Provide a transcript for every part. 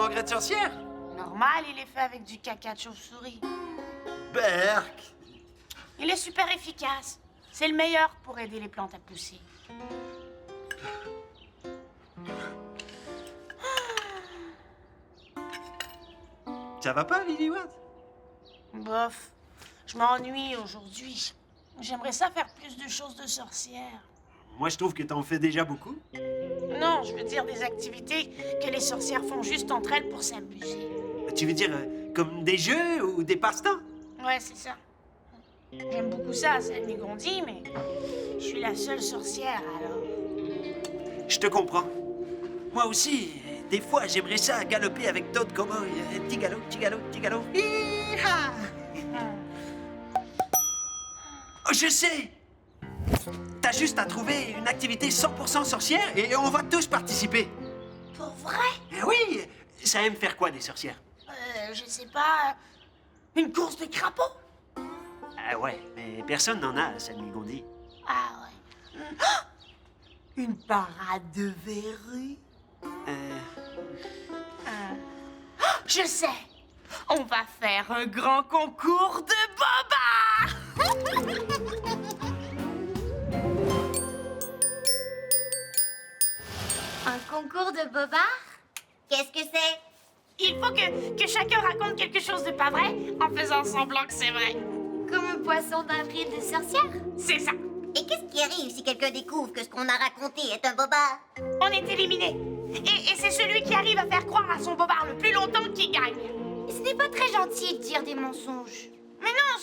engrais de sorcière? Normal, il est fait avec du caca de chauve-souris. Berk! Il est super efficace. C'est le meilleur pour aider les plantes à pousser. Ça va pas, Lily Watt? Bof, je m'ennuie aujourd'hui. J'aimerais ça faire plus de choses de sorcière. Moi, je trouve que t'en fais déjà beaucoup. Non, je veux dire des activités que les sorcières font juste entre elles pour s'amuser. Tu veux dire comme des jeux ou des passe-temps? Ouais, c'est ça. J'aime beaucoup ça à Salmigondi, mais je suis la seule sorcière, alors... Je te comprends. Moi aussi, des fois, j'aimerais ça galoper avec d'autres cow-boys. Petit galop, petit galop, petit galop. Hi-ha! Oh, je sais! T'as juste à trouver une activité 100% sorcière et on va tous participer. Pour vrai? Oui! Ça aime faire quoi, des sorcières? Je sais pas... Une course de crapauds? Ah ouais, mais personne n'en a à Salmigondi. Ah ouais. Une parade de verrues? Je sais! On va faire un grand concours de bobards! Un concours de bobards? Qu'est-ce que c'est? Il faut que chacun raconte quelque chose de pas vrai en faisant semblant que c'est vrai. Comme un poisson d'avril de sorcière? C'est ça. Et qu'est-ce qui arrive si quelqu'un découvre que ce qu'on a raconté est un bobard? On est éliminé. Et c'est celui qui arrive à faire croire à son bobard le plus longtemps qui gagne. Ce n'est pas très gentil de dire des mensonges. Mais non,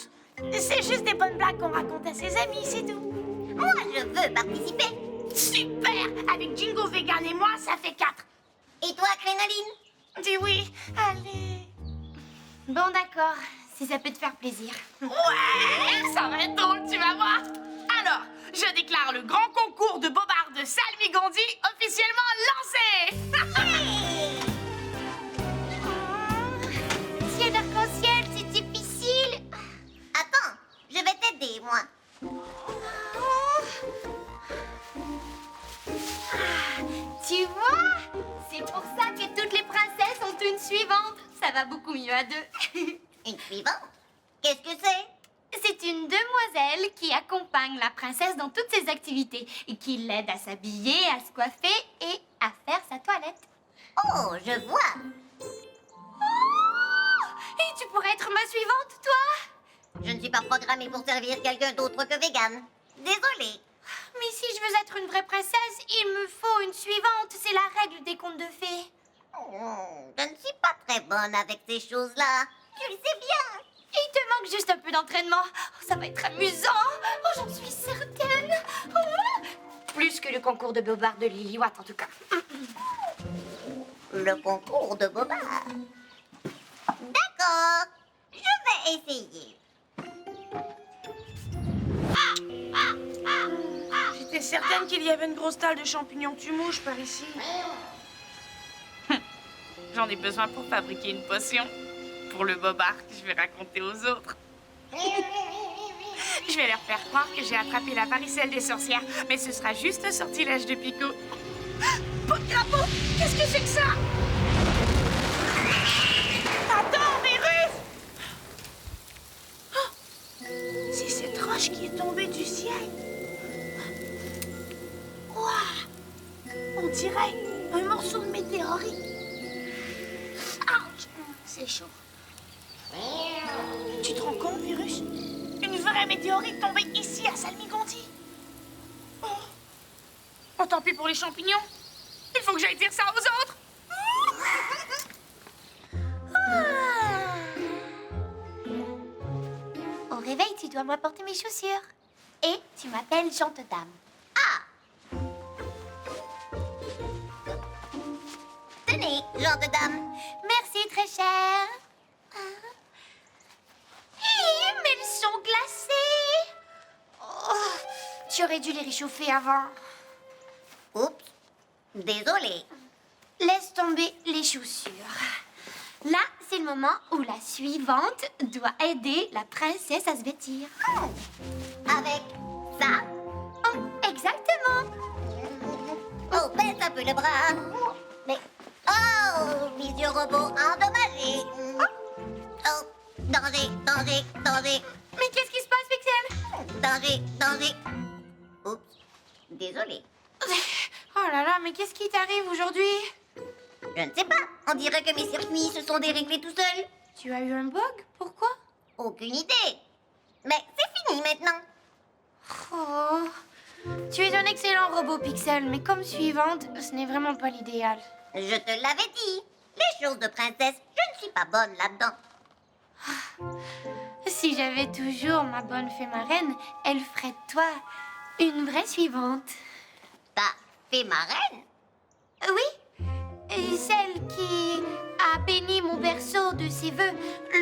c'est juste des bonnes blagues qu'on raconte à ses amis, c'est tout. Moi, je veux participer. Super! Avec Jingo Vegan et moi, ça fait 4. Et toi, Crénoline? Dis oui, allez. Bon, d'accord, si ça peut te faire plaisir. Ouais, ça va être drôle, tu vas voir. Alors, je déclare le grand concours de bobards de Salmigondi officiellement lancé. Ciel d'arc-en-ciel, c'est difficile. Attends, je vais t'aider, moi. Tu vois? C'est pour ça que toutes les princesses ont une suivante. Ça va beaucoup mieux à deux. Une suivante? Qu'est-ce que c'est? C'est une demoiselle qui accompagne la princesse dans toutes ses activités et qui l'aide à s'habiller, à se coiffer et à faire sa toilette. Oh, je vois. Oh! Et tu pourrais être ma suivante, toi? Je ne suis pas programmée pour servir quelqu'un d'autre que vegan. Désolée. Mais si je veux être une vraie princesse, il me faut une suivante. C'est la règle des contes de fées. Je ne suis pas très bonne avec ces choses-là. Tu le sais bien. Il te manque juste un peu d'entraînement. Oh, ça va être amusant. Oh, j'en suis certaine. Oh. Plus que le concours de bobards de Lily Watt, en tout cas. Le concours de bobard. D'accord. Je vais essayer. J'étais certaine qu'il y avait une grosse talle de champignons tu-mouches par ici. J'en ai besoin pour fabriquer une potion. Pour le bobard que je vais raconter aux autres. Je vais leur faire croire que j'ai attrapé la varicelle des sorcières, mais ce sera juste un sortilège de Pico. Pot de crapaud! Qu'est-ce que c'est que ça? Attends, Virus! Oh, c'est cette roche qui est tombée du ciel. Waouh! On dirait un morceau de météorite. Ouch! C'est chaud. Tu te rends compte, Virus? Une vraie météorite tombée ici à Salmigondi. Oh, tant pis pour les champignons. Il faut que j'aille dire ça aux autres. Au réveil, tu dois m'apporter mes chaussures. Et tu m'appelles Jante Dame. Tenez, genre de dame. Merci, très cher. Mais elles sont glacées. Oh, tu aurais dû les réchauffer avant. Oups. Désolée. Laisse tomber les chaussures. Là, c'est le moment où la suivante doit aider la princesse à se vêtir. Avec ça? Oh, exactement. Oh, baisse un peu le bras. Mais... Oh! Oh, monsieur robot endommagé. Oh, danger, danger, danger, Mais qu'est-ce qui se passe, Pixel? danger, danger. Oups, désolé. Oh là là, mais qu'est-ce qui t'arrive aujourd'hui? Je ne sais pas, on dirait que mes circuits se sont déréglés tout seuls. Tu as eu un bug? Pourquoi? Aucune idée. Mais c'est fini maintenant. Oh, tu es un excellent robot, Pixel, mais comme suivante, ce n'est vraiment pas l'idéal. Je te l'avais dit. Les choses de princesse, je ne suis pas bonne là-dedans. Si j'avais toujours ma bonne fée marraine, elle ferait de toi une vraie suivante. Ta fée marraine? Oui, celle qui a béni mon berceau de ses vœux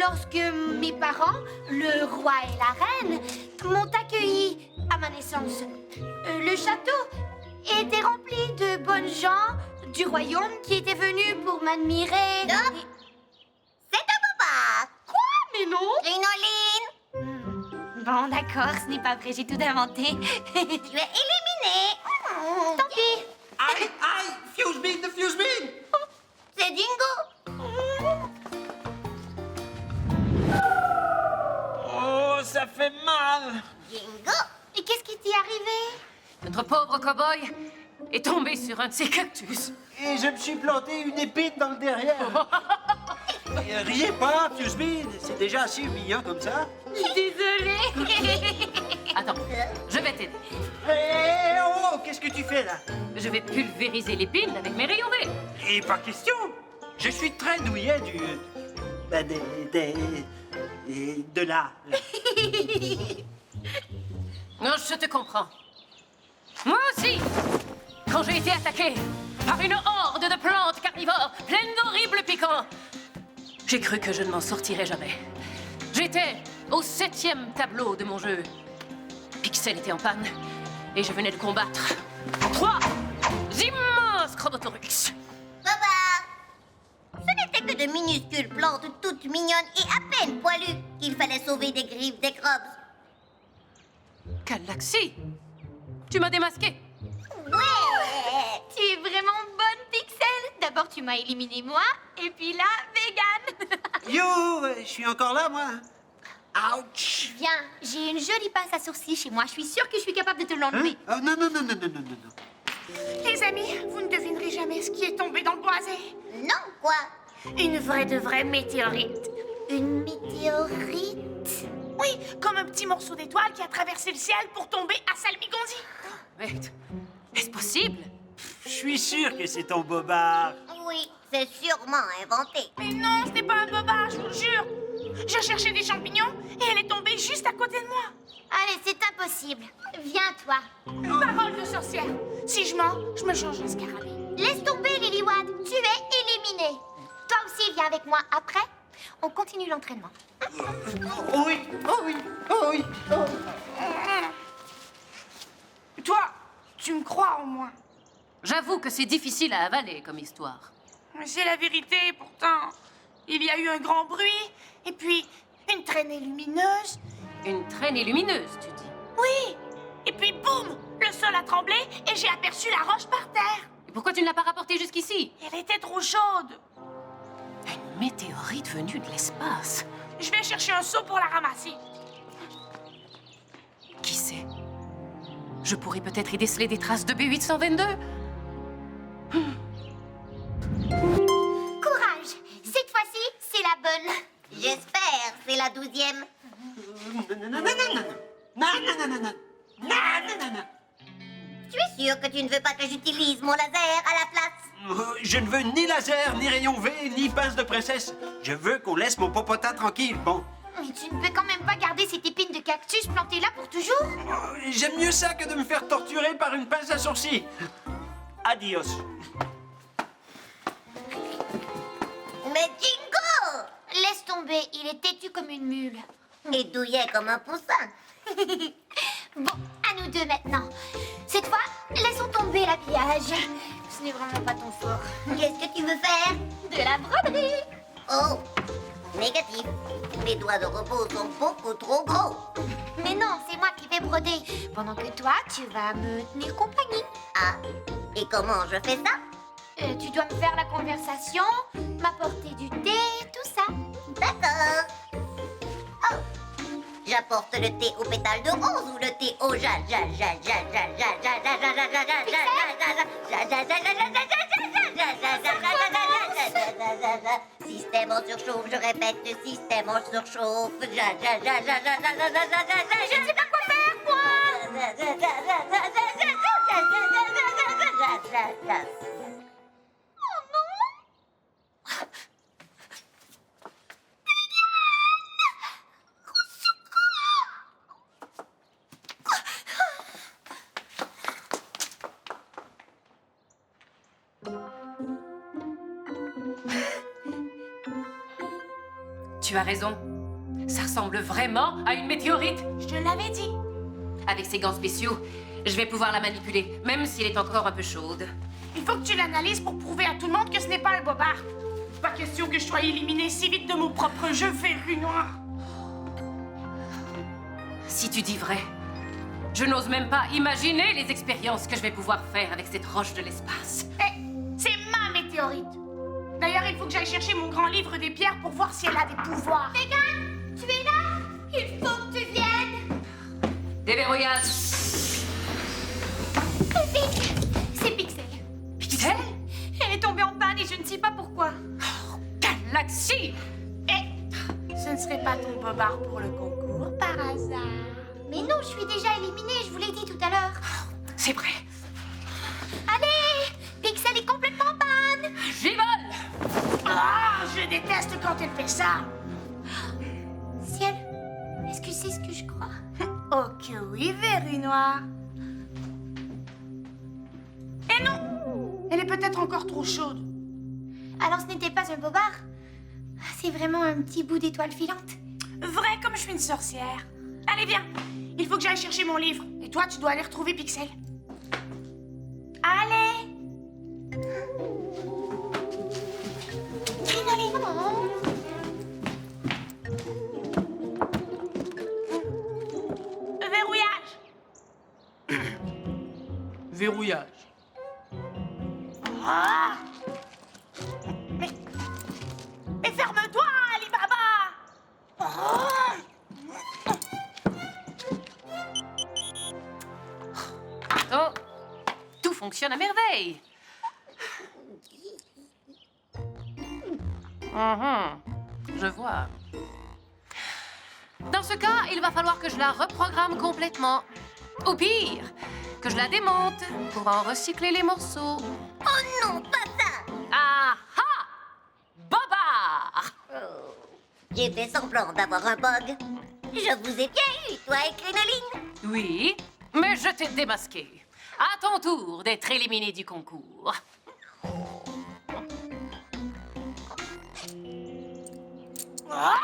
lorsque mes parents, le roi et la reine, m'ont accueilli à ma naissance. Le château était rempli de bonnes gens du royaume qui étaient venus pour m'admirer. Stop. C'est un bobard. Quoi? Mais non! Crinoline, Bon, d'accord, ce n'est pas vrai, j'ai tout inventé. tu es éliminée. Tant pis. Aïe, aïe, Fuse-Bean de Fuse-Bean! C'est Dingo. Oh, ça fait mal! Dingo. Et qu'est-ce qui t'est arrivé? Notre pauvre cow-boy est tombé sur un de ces cactus. Et je me suis planté une épine dans le derrière. Riez pas, Fuse-Bean, c'est déjà assez humiliant comme ça. Désolée. Attends, je vais t'aider. Hé, oh, qu'est-ce que tu fais là? Je vais pulvériser l'épine avec mes rayons V. Et pas question! Je suis très douillet du... Ben, de là. Non, je te comprends. Moi aussi, quand j'ai été attaqué par une horde de plantes carnivores pleines d'horribles piquants, j'ai cru que je ne m'en sortirais jamais. J'étais au 7e tableau de mon jeu. Pixel était en panne et je venais de combattre 3 immenses Chronotorux. Baba. Ce n'était que de minuscules plantes toutes mignonnes et à peine poilues qu'il fallait sauver des griffes des crobes. Galaxy, tu m'as démasqué. Ouais. Tu es vraiment bonne, Pixel. D'abord, tu m'as éliminé moi, et puis là, vegan. Yo, je suis encore là, moi. Ouch! Viens, j'ai une jolie pince à sourcils chez moi. Je suis sûre que je suis capable de te l'enlever. Oh, non, non, non, non, non, non, non, non. Les amis, vous ne devinerez jamais ce qui est tombé dans le boisé. Non, quoi? Une vraie de vraie météorite. Une météorite? Oui, comme un petit morceau d'étoile qui a traversé le ciel pour tomber à Salmigondi. Mais est-ce possible? Je suis sûr que c'est ton bobard. Oui, c'est sûrement inventé. Mais non, ce n'est pas un bobard, je vous le jure. Je cherchais des champignons et elle est tombée juste à côté de moi. Allez, c'est impossible. Viens, toi. Parole de sorcière. Si je mens, je me change en scarabée. Laisse tomber, Lilywood. Tu es éliminé. Toi aussi, viens avec moi. Après, on continue l'entraînement. Oh oui, oh oui, oh oui. Toi, tu me crois au moins. J'avoue que c'est difficile à avaler comme histoire. C'est la vérité, pourtant. Il y a eu un grand bruit, et puis une traînée lumineuse. Une traînée lumineuse, tu dis. Oui, et puis boum, le sol a tremblé et j'ai aperçu la roche par terre. Et pourquoi tu ne l'as pas rapportée jusqu'ici? Elle était trop chaude. Une météorite venue de l'espace. Je vais chercher un seau pour la ramasser. Qui sait? Je pourrais peut-être y déceler des traces de B822. Courage. Cette fois-ci, c'est la bonne. J'espère, c'est la 12e. Non, non, non, non, non, non, non, non, non, non, non, non, non, non. Tu es sûr que tu ne veux pas que j'utilise mon laser à la place? Je ne veux ni laser, ni rayon V, ni pince de princesse. Je veux qu'on laisse mon popotin tranquille, bon. Mais tu ne peux quand même pas garder cette épine de cactus plantée là pour toujours. J'aime mieux ça que de me faire torturer par une pince à sourcils. Adios. Mais Jingo! Laisse tomber, il est têtu comme une mule. Et douillet comme un poussin. Bon, à nous deux maintenant. Cette fois, laissons tomber l'habillage. Ce n'est vraiment pas ton fort. Qu'est-ce que tu veux faire? De la broderie. Oh, négatif. Les doigts de robot sont beaucoup trop gros. Mais non, c'est moi qui vais broder. Pendant que toi, tu vas me tenir compagnie. Ah, et comment je fais ça? Tu dois me faire la conversation, m'apporter du thé, tout ça. D'accord. Oh, j'apporte le thé aux pétales de rose ou le thé au système en surchauffe, je répète, système en surchauffe. Je ne sais pas quoi faire, moi. Tu as raison. Ça ressemble vraiment à une météorite. Je te l'avais dit. Avec ces gants spéciaux, je vais pouvoir la manipuler, même si elle est encore un peu chaude. Il faut que tu l'analyses pour prouver à tout le monde que ce n'est pas le bobard. Pas question que je sois éliminé si vite de mon propre jeu, verrue noire. Si tu dis vrai, je n'ose même pas imaginer les expériences que je vais pouvoir faire avec cette roche de l'espace. Eh, c'est ma météorite. D'ailleurs, il faut que j'aille chercher mon grand livre des pierres pour voir si elle a des pouvoirs. Megan, tu es là? Il faut que tu viennes. Déverrouillage. C'est Pixel. Pixel? Elle est tombée en panne et je ne sais pas pourquoi. Galaxie! Eh, ce ne serait pas ton bobard pour le concours, par hasard. Mais non, je suis déjà éliminée, je vous l'ai dit tout à l'heure. C'est vrai. Allez, Pixel est complètement en panne. J'y vole! Ah, je déteste quand elle fait ça. Ciel, est-ce que c'est ce que je crois? Oh que oui, verrue noire. Eh non, elle est peut-être encore trop chaude. Alors ce n'était pas un bobard. C'est vraiment un petit bout d'étoile filante. Vrai comme je suis une sorcière. Allez, viens. Il faut que j'aille chercher mon livre. Et toi, tu dois aller retrouver Pixel. Allez. Verrouillage. Verrouillage. Ah. Mais ferme-toi, Alibaba. Ah. Oh, tout fonctionne à merveille. Je vois. Dans ce cas, il va falloir que je la reprogramme complètement. Ou pire, que je la démonte pour en recycler les morceaux. Oh non, pas ça. Ah ah! Bobard! J'ai fait semblant d'avoir un bug. Je vous ai bien eu, toi et Crinoline. Oui, mais je t'ai démasqué. À ton tour d'être éliminé du concours. Ah.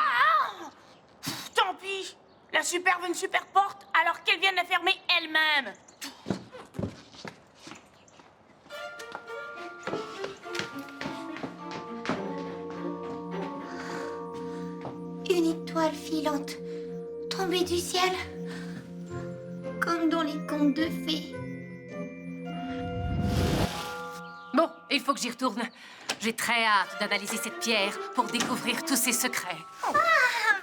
Pff, tant pis. La super veut une super porte alors qu'elle vient de la fermer elle-même. Une étoile filante tombée du ciel. Comme dans les contes de fées. Bon, il faut que j'y retourne. J'ai très hâte d'analyser cette pierre pour découvrir tous ses secrets. Ah,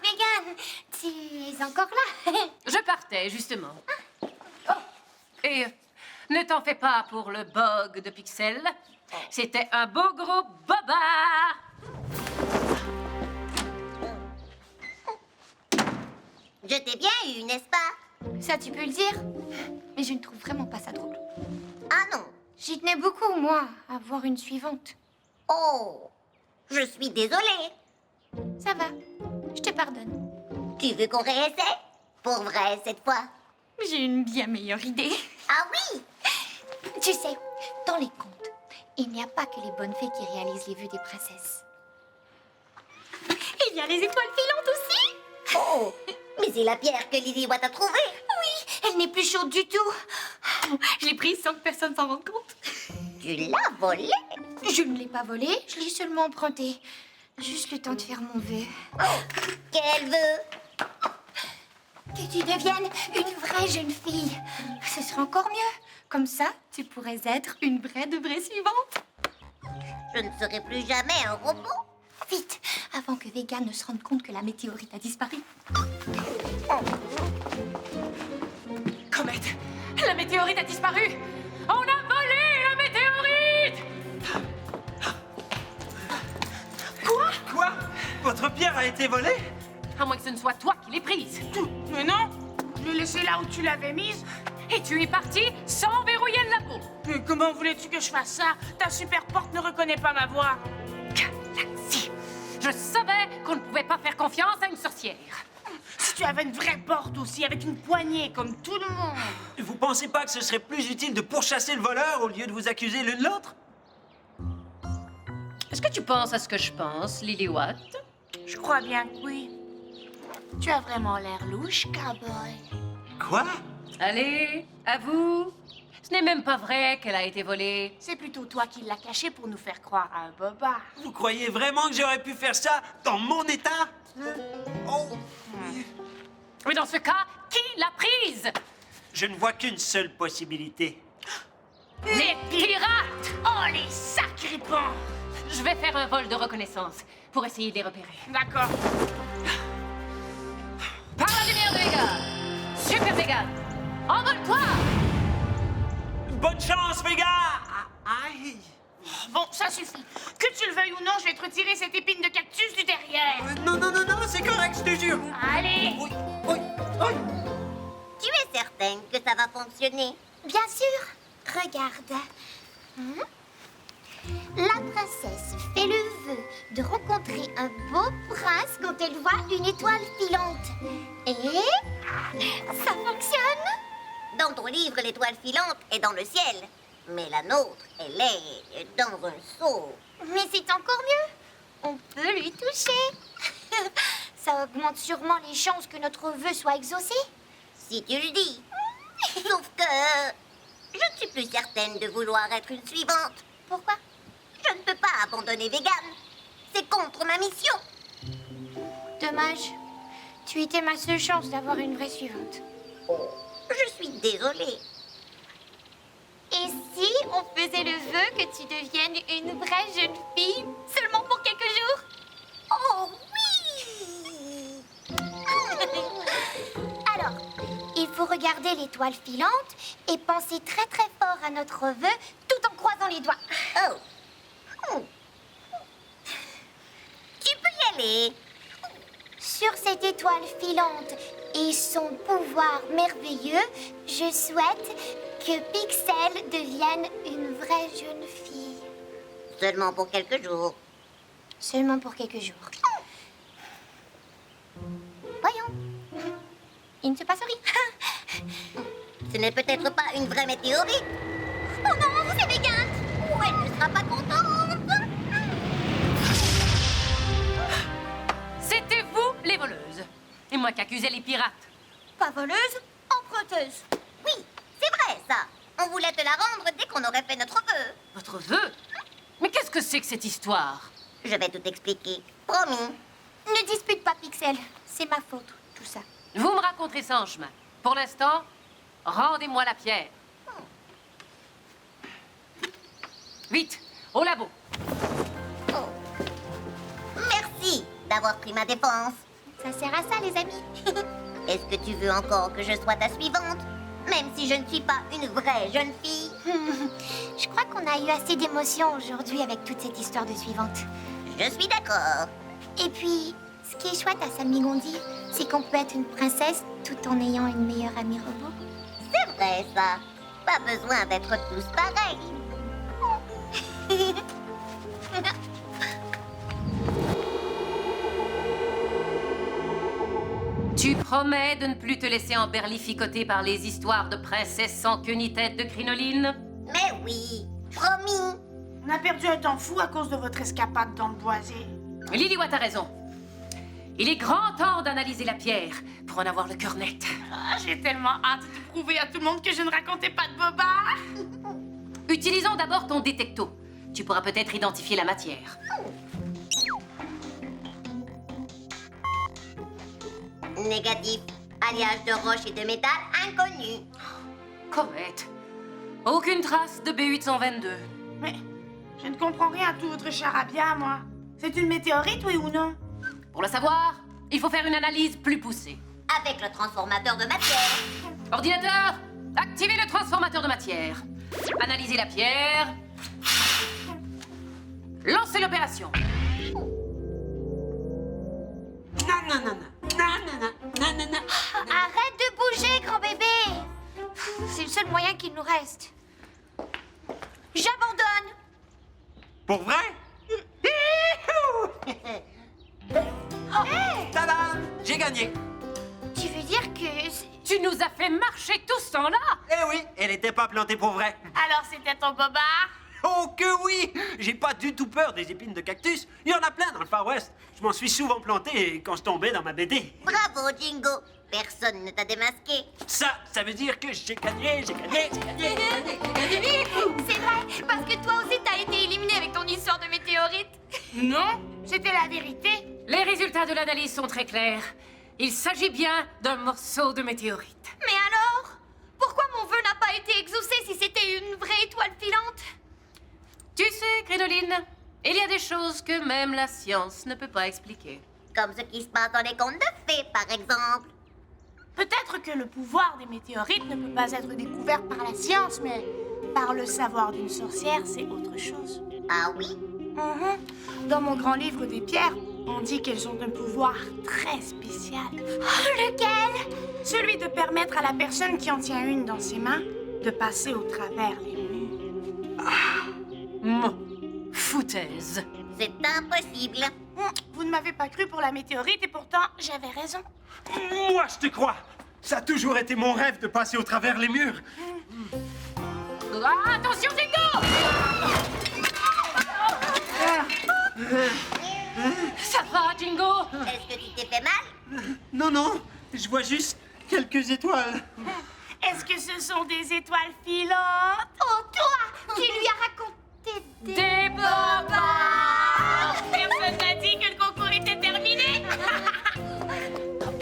Megan, tu es encore là? Je partais, justement. Oh, et ne t'en fais pas pour le bug de Pixel. C'était un beau gros bobard. Je t'ai bien eu, n'est-ce pas? Ça, tu peux le dire. Mais je ne trouve vraiment pas ça drôle. Ah non. J'y tenais beaucoup, moi, à voir une suivante. Oh, je suis désolée. Ça va, je te pardonne. Tu veux qu'on réessaie? Pour vrai, cette fois? J'ai une bien meilleure idée. Ah oui? Tu sais, dans les contes, il n'y a pas que les bonnes fées qui réalisent les vœux des princesses. Il y a les étoiles filantes aussi. Oh, mais c'est la pierre que Lily Watt a trouvée. Oui, elle n'est plus chaude du tout. Je l'ai prise sans que personne s'en rende compte. Tu l'as volée? Je ne l'ai pas volée, je l'ai seulement empruntée. Juste le temps de faire mon vœu. Oh, quel vœu? Que tu deviennes une vraie jeune fille. Ce serait encore mieux. Comme ça, tu pourrais être une vraie de vraie suivante. je ne serai plus jamais un robot. Vite, avant que Vega ne se rende compte que la météorite a disparu. Comet, la météorite a disparu. On a volé la météorite. Quoi? Votre pierre a été volée? À moins que ce ne soit toi qui l'aies prise. Mais non, je l'ai laissée là où tu l'avais mise. Et tu es parti sans verrouiller le labo. Mais comment voulais-tu que je fasse ça? Ta super porte ne reconnaît pas ma voix. Galaxy, je savais qu'on ne pouvait pas faire confiance à une sorcière. Si tu avais une vraie porte aussi, avec une poignée, comme tout le monde. Vous pensez pas que ce serait plus utile de pourchasser le voleur au lieu de vous accuser l'une l'autre? Est-ce que tu penses à ce que je pense, Lily Watt? Je crois bien que oui. Tu as vraiment l'air louche, cowboy. Quoi? Allez, à vous. Ce n'est même pas vrai qu'elle a été volée. C'est plutôt toi qui l'as cachée pour nous faire croire à un boba. Vous croyez vraiment que j'aurais pu faire ça dans mon état? Oh! Mais dans ce cas, qui l'a prise? Je ne vois qu'une seule possibilité. Les pirates! Oh, les sacrés pans! Je vais faire un vol de reconnaissance pour essayer de les repérer. D'accord. Par la lumière de Vega! Super Vega! Envole-toi! Bonne chance, Vega! Aïe! Bon, ça suffit. Que tu le veuilles ou non, je vais te retirer cette épine de cactus du derrière. Non, c'est correct, je te jure! Allez! Oui, oui, oui! Tu es certaine que ça va fonctionner? Bien sûr, regarde. La princesse fait le vœu de rencontrer un beau prince quand elle voit une étoile filante. Et ça fonctionne. Dans ton livre, l'étoile filante est dans le ciel. Mais la nôtre, elle est dans un seau. Mais c'est encore mieux. On peut lui toucher. Ça augmente sûrement les chances que notre vœu soit exaucé. Si tu le dis. Sauf que je ne suis plus certaine de vouloir être une suivante. Pourquoi? Je ne peux pas abandonner Vegan. C'est contre ma mission. Dommage. Tu étais ma seule chance d'avoir une vraie suivante. Oh, je suis désolée. Et si on faisait le vœu que tu deviennes une vraie jeune fille, seulement pour quelques jours? Oh oui. Alors, il faut regarder l'étoile filante et penser très très fort à notre vœu tout en croisant les doigts. Oh. Tu peux y aller. Sur cette étoile filante et son pouvoir merveilleux, je souhaite que Pixel devienne une vraie jeune fille. Seulement pour quelques jours. Seulement pour quelques jours. Voyons. Il ne se passe rien. Ce n'est peut-être pas une vraie météorite. Oh non, c'est Vegan. Ou elle ne sera pas contente. C'était vous, les voleuses. Et moi qui accusais les pirates. Pas voleuse, emprunteuse. Oui, c'est vrai ça. On voulait te la rendre dès qu'on aurait fait notre vœu. Votre vœu? Mais qu'est-ce que c'est que cette histoire? Je vais tout expliquer. Promis. Ne dispute pas, Pixel. C'est ma faute, tout ça. Vous me raconterez ça en chemin. Pour l'instant, rendez-moi la pierre. Vite, au labo. Oh. Merci d'avoir pris ma défense. Ça sert à ça, les amis. Est-ce que tu veux encore que je sois ta suivante? Même si je ne suis pas une vraie jeune fille. Je crois qu'on a eu assez d'émotions aujourd'hui avec toute cette histoire de suivante. Je suis d'accord. Et puis, ce qui est chouette à Salmigondi, c'est qu'on peut être une princesse tout en ayant une meilleure amie robot. C'est vrai ça. Pas besoin d'être tous pareils. Tu promets de ne plus te laisser emberlificoter par les histoires de princesses sans queue ni tête de crinoline? Mais oui, promis. On a perdu un temps fou à cause de votre escapade dans le boisé. Lily Watt a raison. Il est grand temps d'analyser la pierre pour en avoir le cœur net. Ah, j'ai tellement hâte de prouver à tout le monde que je ne racontais pas de boba. Utilisons d'abord ton détecto. Tu pourras peut-être identifier la matière. Négatif. Alliage de roche et de métal inconnu. Comet. Aucune trace de B822. Mais Je ne comprends rien à tout votre charabia, moi. C'est une météorite, oui ou non? Pour le savoir, il faut faire une analyse plus poussée. Avec le transformateur de matière. Ordinateur, activez le transformateur de matière. Analysez la pierre. Lancez l'opération. Non, non, non, non. Non, non, non, non, non, non. Arrête de bouger, grand bébé. C'est le seul moyen qu'il nous reste. J'abandonne. Pour vrai? Tadam! J'ai gagné. Tu veux dire que... Tu nous as fait marcher tout ce temps-là? Eh oui, elle était pas plantée pour vrai. Alors c'était ton bobard? Oh que oui! J'ai pas du tout peur des épines de cactus. Il y en a plein dans le Far West. Je m'en suis souvent planté quand je tombais dans ma BD. Bravo, Jingo. Personne ne t'a démasqué. Ça veut dire que j'ai gagné, j'ai gagné, j'ai gagné, j'ai gagné. C'est vrai, parce que toi aussi t'as été éliminé avec ton histoire de météorite. Non, c'était la vérité. Les résultats de l'analyse sont très clairs. Il s'agit bien d'un morceau de météorite. Mais alors? Pourquoi mon vœu n'a pas été exaucé si c'était une vraie étoile filante? Tu sais, Crinoline, il y a des choses que même la science ne peut pas expliquer. Comme ce qui se passe dans les contes de fées, par exemple. Peut-être que le pouvoir des météorites ne peut pas être découvert par la science, mais par le savoir d'une sorcière, c'est autre chose. Ah oui? Dans mon grand livre des pierres, on dit qu'elles ont un pouvoir très spécial. Lequel? Celui de permettre à la personne qui en tient une dans ses mains de passer au travers les murs. Foutaise. C'est impossible. Vous ne m'avez pas cru pour la météorite et pourtant j'avais raison. Moi, je te crois. Ça a toujours été mon rêve de passer au travers les murs. Ah, attention, Jingo! Ça va, Jingo? Est-ce que tu t'es fait mal? Non, non, je vois juste quelques étoiles. Est-ce que ce sont des étoiles filantes? Oh, toi! Tu lui as raconté Des bobards! Personne n'a dit que le concours était terminé.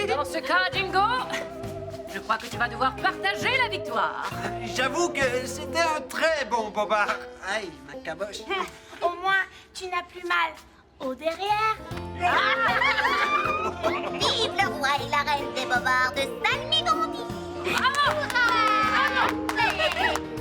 Dans ce cas, Jingo, je crois que tu vas devoir partager la victoire. J'avoue que c'était un très bon bobard. Aïe, ma caboche. Au moins, tu n'as plus mal au derrière. Vive le roi et la reine des bobards de Salmigondi. Bravo! Bravo!